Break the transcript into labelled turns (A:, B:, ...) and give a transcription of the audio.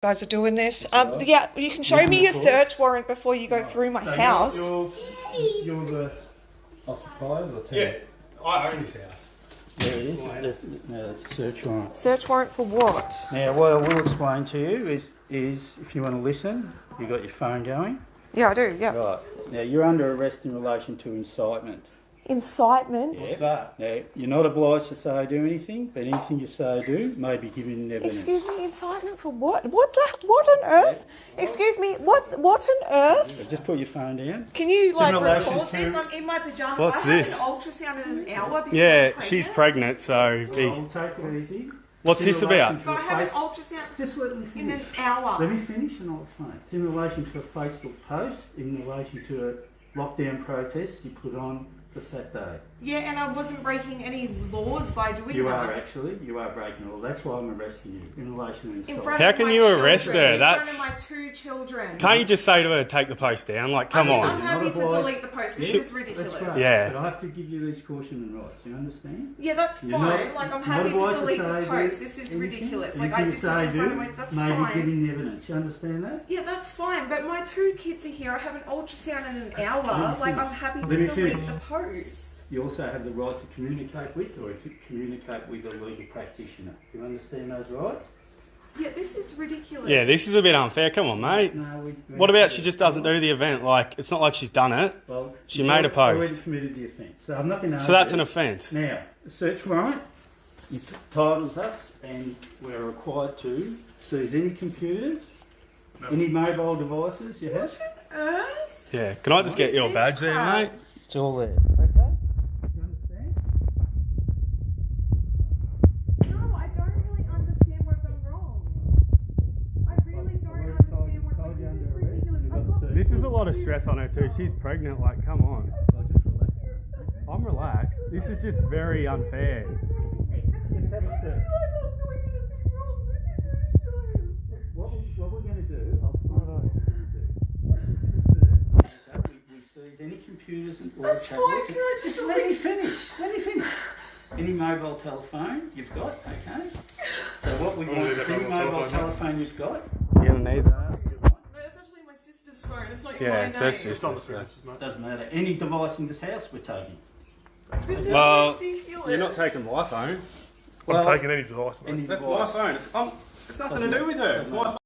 A: Guys are doing this. Yeah, you can show me your search warrant before you go through my house.
B: You're the occupier of the tenant?
C: Yeah, I own this house.
B: There it is. There's a search warrant.
A: Search warrant for what?
B: Now, what I will explain to you is if you want to listen, you've got your phone going.
A: Yeah, I do, yeah.
B: Right. Now, you're under arrest in relation to incitement.
A: Incitement?
B: Yeah. What's that? Now, you're not obliged to say or do anything, but anything you say or do may be given evidence.
A: Excuse me, incitement for what? What on earth? Yeah. Excuse me, what on earth?
B: Just put your phone down.
A: Can you record this? I'm in my pajamas.
C: What's this?
A: I have an ultrasound in an hour.
C: Yeah, she's pregnant, so...
B: I'll take it easy.
C: What's this about?
A: But I have an ultrasound
B: Just let me finish.
A: in an hour.
B: Let me finish and I'll explain. It's in relation to a Facebook post, in relation to a lockdown protest you put on for Saturday.
A: Yeah, and I wasn't breaking any laws by doing that.
B: You are actually. You are breaking the law. That's why I'm arresting you in relation to incitement.
C: How can you arrest her?
A: That's in front of my 2 children.
C: Can't you just say to her, take the post down? Like, come on.
A: I'm happy to delete the post. This is ridiculous.
B: That's right.
C: Yeah.
B: But I have to give you these caution rights. You understand?
A: Yeah, that's fine. Like, I'm happy to delete the post. This is ridiculous. Like, this is in front of my... That's fine.
B: Maybe giving evidence. You understand that?
A: Yeah, that's fine. But my 2 kids are here. I have an ultrasound in an hour. Like, I'm happy to delete the post.
B: You also have the right to communicate with or to communicate with a legal practitioner. You understand those rights?
A: Yeah, this is ridiculous.
C: Yeah, this is a bit unfair. Come on, mate.
B: No,
C: what about she just doesn't do the event? Like, it's not like she's done it.
B: Well,
C: she made a post.
B: Already committed the offence. So I'm not going to.
C: So that's an offence.
B: Now, the search warrant entitles us, and we're required to seize any computers, any mobile devices you have.
A: What on earth?
C: Yeah. Can I just get your badge there, mate?
B: It's all there.
C: This is a lot of stress on her too. She's pregnant, like, come on. I'm relaxed. This is just very unfair.
B: What we're going to do, I'll find out what we're going to do. We seize any computers and
A: That's fine, can I just
B: let me finish. Any mobile telephone you've got, okay? So what we want is any mobile telephone you've got.
C: You're going to need that.
A: That's actually my sister's phone. It's not your
C: Yeah,
A: name.
C: it's her sister's.
B: Doesn't matter. Any device in this house, we're taking.
A: This is ridiculous.
C: You're not taking my phone.
D: I'm taking any device, mate.
C: That's my phone. It's nothing to do with her. It's my phone.